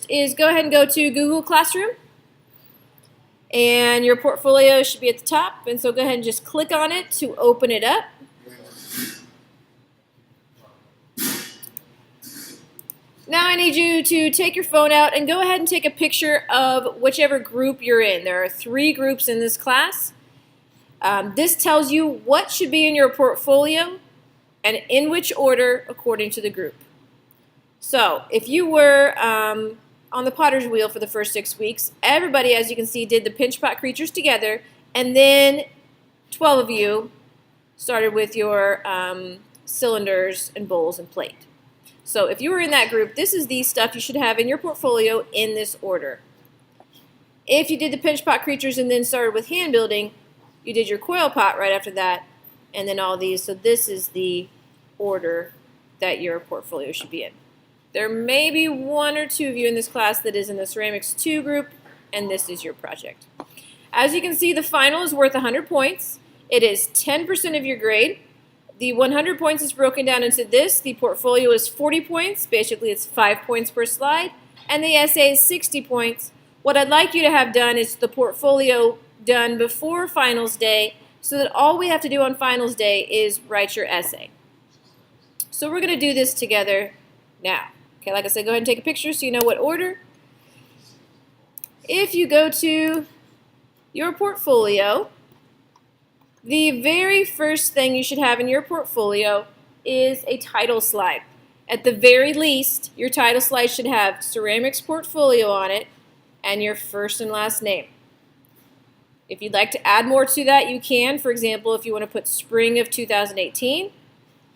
is go ahead and go to Google Classroom, and your portfolio should be at the top, and so go ahead and just click on it to open it up. Now I need you to take your phone out and go ahead and take a picture of whichever group you're in. There are 3 groups in this class. This tells you what should be in your portfolio and in which order according to the group. So if you were on the potter's wheel for the first 6 weeks, everybody, as you can see, did the pinch pot creatures together, and then 12 of you started with your cylinders and bowls and plate. So if you were in that group, this is the stuff you should have in your portfolio in this order. If you did the pinch pot creatures and then started with hand building, you did your coil pot right after that, and then all these. So this is the order that your portfolio should be in. There may be 1 or 2 of you in this class that is in the Ceramics 2 group, and this is your project. As you can see, the final is worth 100 points. It is 10% of your grade. The 100 points is broken down into this. The portfolio is 40 points. Basically, it's 5 points per slide. And the essay is 60 points. What I'd like you to have done is the portfolio done before finals day, so that all we have to do on finals day is write your essay. So we're going to do this together now. Okay, like I said, go ahead and take a picture so you know what order. If you go to your portfolio, the very first thing you should have in your portfolio is a title slide. At the very least, your title slide should have Ceramics Portfolio on it and your first and last name. If you'd like to add more to that, you can. For example, if you want to put Spring of 2018,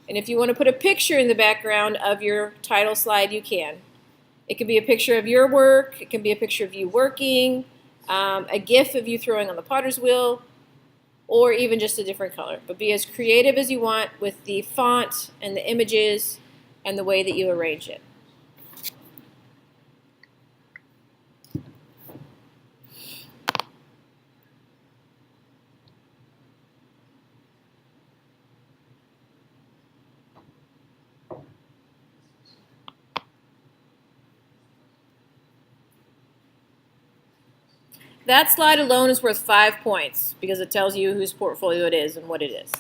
and if you want to put a picture in the background of your title slide, you can. It can be a picture of your work, it can be a picture of you working, a GIF of you throwing on the potter's wheel, or even just a different color. But be as creative as you want with the font and the images and the way that you arrange it. That slide alone is worth 5 points because it tells you whose portfolio it is and what it is.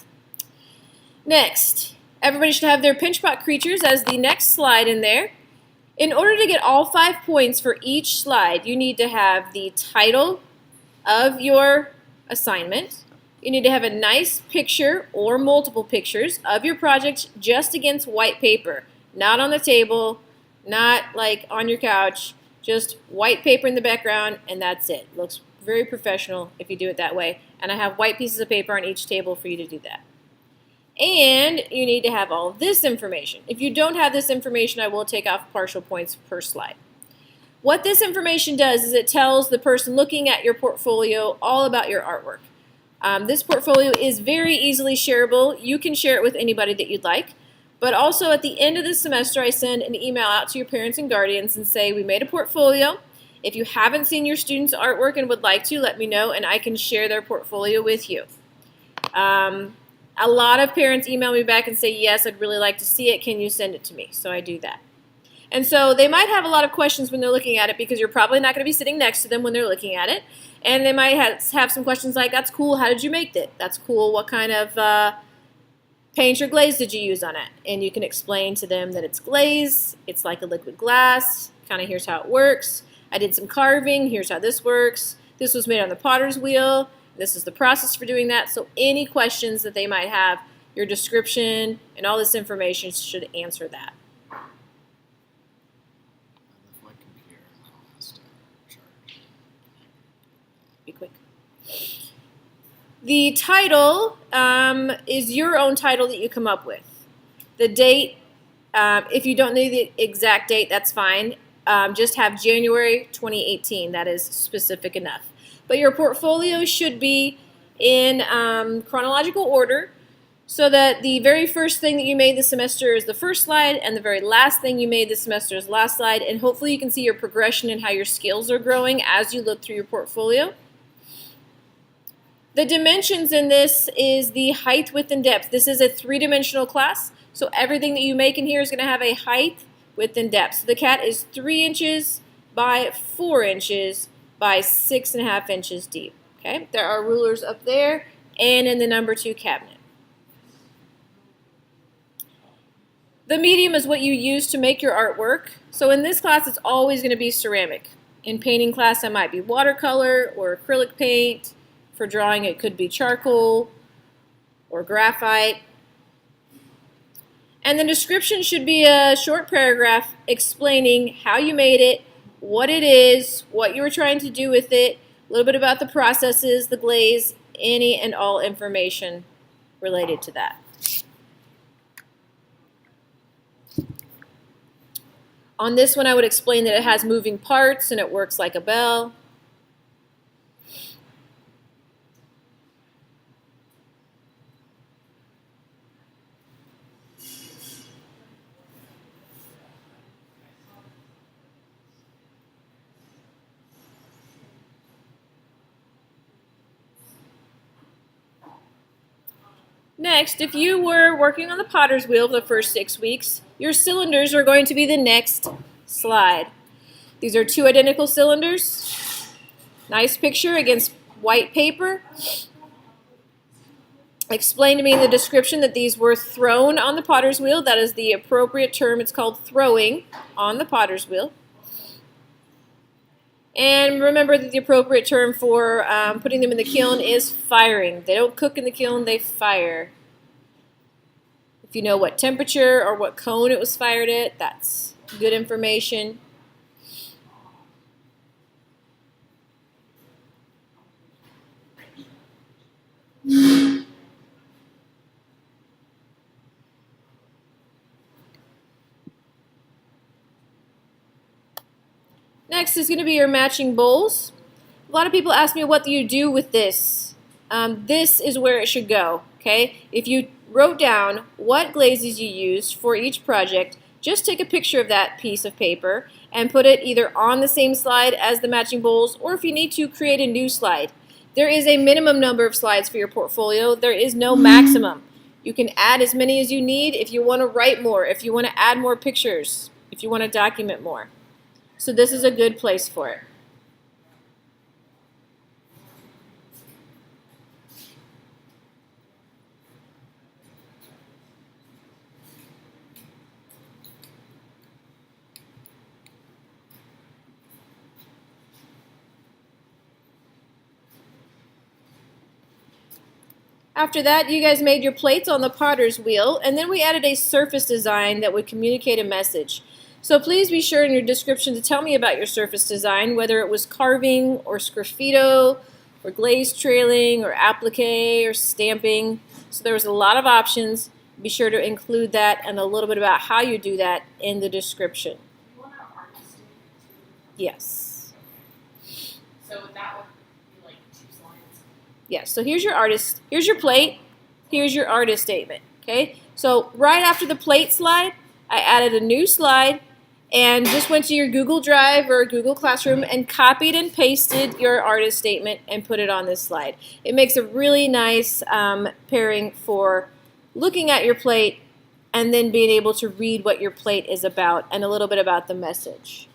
Next, everybody should have their pinch pot creatures as the next slide in there. In order to get all 5 points for each slide, you need to have the title of your assignment. You need to have a nice picture or multiple pictures of your project just against white paper, not on the table, not like on your couch. Just white paper in the background, and that's it. Looks very professional if you do it that way. And I have white pieces of paper on each table for you to do that. And you need to have all this information. If you don't have this information, I will take off partial points per slide. What this information does is it tells the person looking at your portfolio all about your artwork. This portfolio is very easily shareable. You can share it with anybody that you'd like. But also at the end of the semester, I send an email out to your parents and guardians and say, we made a portfolio. If you haven't seen your students' artwork and would like to, let me know and I can share their portfolio with you. A lot of parents email me back and say, yes, I'd really like to see it. Can you send it to me? So I do that. And so they might have a lot of questions when they're looking at it because you're probably not going to be sitting next to them when they're looking at it. And they might have some questions like, that's cool, how did you make it? That's cool, what kind of paint or glaze did you use on it? And you can explain to them that it's glaze, it's like a liquid glass, kind of here's how it works. I did some carving, here's how this works. This was made on the potter's wheel. This is the process for doing that. So any questions that they might have, your description and all this information should answer that. Be quick. The title is your own title that you come up with. The date, if you don't know the exact date, that's fine. Just have January 2018. That is specific enough. But your portfolio should be in chronological order so that the very first thing that you made this semester is the first slide and the very last thing you made this semester is the last slide. And hopefully you can see your progression and how your skills are growing as you look through your portfolio. The dimensions in this is the height, width, and depth. This is a 3-dimensional class, so everything that you make in here is going to have a height, width, and depth. So the cat is 3 inches by 4 inches by 6.5 inches deep. Okay, there are rulers up there and in the number 2 cabinet. The medium is what you use to make your artwork. So in this class, it's always going to be ceramic. In painting class, that might be watercolor or acrylic paint. For drawing, it could be charcoal or graphite. And the description should be a short paragraph explaining how you made it, what it is, what you were trying to do with it, a little bit about the processes, the glaze, any and all information related to that. On this one, I would explain that it has moving parts and it works like a bell. Next, if you were working on the potter's wheel for the first 6 weeks, your cylinders are going to be the next slide. These are 2 identical cylinders. Nice picture against white paper. Explain to me in the description that these were thrown on the potter's wheel. That is the appropriate term. It's called throwing on the potter's wheel. And remember that the appropriate term for putting them in the kiln is firing. They don't cook in the kiln, they fire. If you know what temperature or what cone it was fired at, that's good information. Next is going to be your matching bowls. A lot of people ask me, what do you do with this? This is where it should go, okay? If you wrote down what glazes you used for each project, just take a picture of that piece of paper and put it either on the same slide as the matching bowls, or if you need to, create a new slide. There is a minimum number of slides for your portfolio. There is no maximum. You can add as many as you need if you want to write more, if you want to add more pictures, if you want to document more. So this is a good place for it. After that, you guys made your plates on the potter's wheel, and then we added a surface design that would communicate a message. So please be sure in your description to tell me about your surface design, whether it was carving or sgraffito or glaze trailing or applique or stamping. So there was a lot of options. Be sure to include that and a little bit about how you do that in the description. You want our artist statement too? Yes. So that would be like 2 slides. Yes, so here's your artist, here's your plate, here's your artist statement, okay? So right after the plate slide, I added a new slide and just went to your Google Drive or Google Classroom and copied and pasted your artist statement and put it on this slide. It makes a really nice pairing for looking at your plate and then being able to read what your plate is about and a little bit about the message.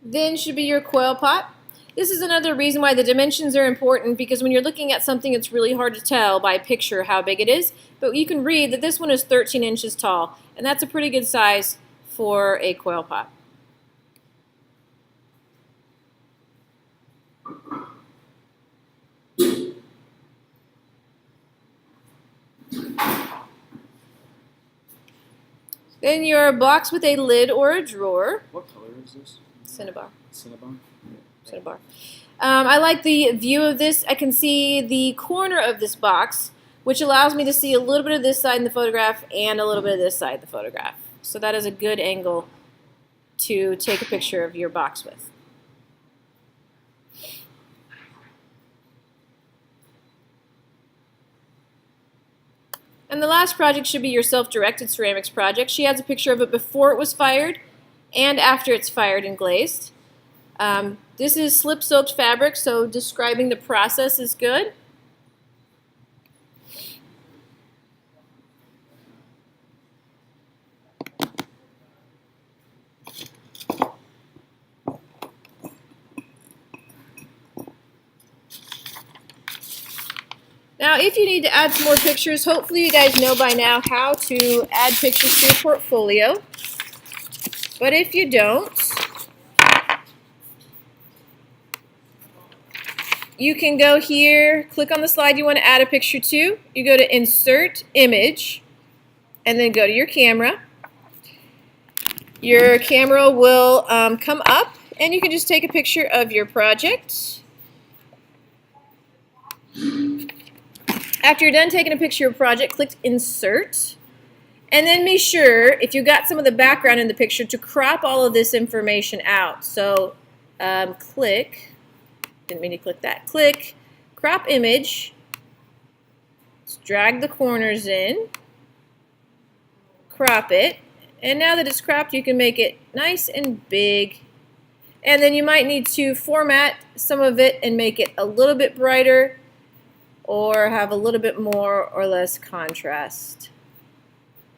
Then should be your coil pot. This is another reason why the dimensions are important, because when you're looking at something, it's really hard to tell by picture how big it is, but you can read that this one is 13 inches tall, and that's a pretty good size for a coil pot. Then your box with a lid or a drawer. What color is this? Cinnabar. Cinnabon? Cinnabar. I like the view of this. I can see the corner of this box, which allows me to see a little bit of this side in the photograph and a little bit of this side in the photograph. So that is a good angle to take a picture of your box with. And the last project should be your self-directed ceramics project. She has a picture of it before it was fired and after it's fired and glazed. This is slip-soaked fabric, so describing the process is good. Now, if you need to add some more pictures, hopefully you guys know by now how to add pictures to your portfolio. But if you don't, you can go here, click on the slide you want to add a picture to. You go to Insert Image, and then go to your camera. Your camera will come up, and you can just take a picture of your project. After you're done taking a picture of your project, click Insert. And then be sure, if you got some of the background in the picture, to crop all of this information out. So click, didn't mean to click that, click Crop Image. Let's drag the corners in, crop it. And now that it's cropped, you can make it nice and big. And then you might need to format some of it and make it a little bit brighter, or have a little bit more or less contrast.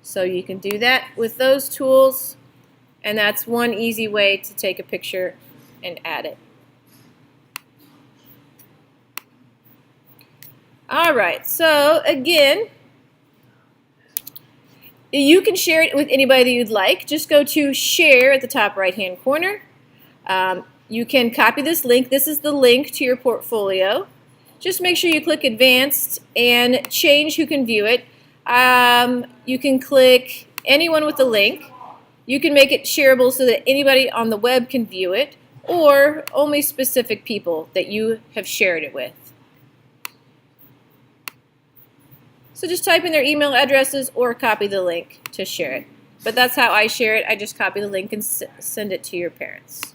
So you can do that with those tools, and that's one easy way to take a picture and add it. Alright, so again, you can share it with anybody that you'd like. Just go to Share at the top right hand corner. You can copy this link. This is the link to your portfolio. Just make sure you click Advanced and change who can view it. You can click anyone with the link. You can make it shareable so that anybody on the web can view it, or only specific people that you have shared it with. So just type in their email addresses or copy the link to share it. But that's how I share it. I just copy the link and send it to your parents.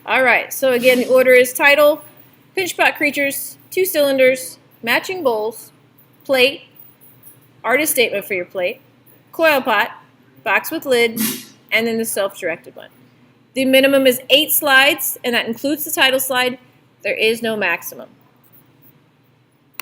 Alright, so again, the order is title, pinch pot creatures, 2 cylinders, matching bowls, plate, artist statement for your plate, coil pot, box with lid, and then the self-directed one. The minimum is 8 slides, and that includes the title slide. There is no maximum.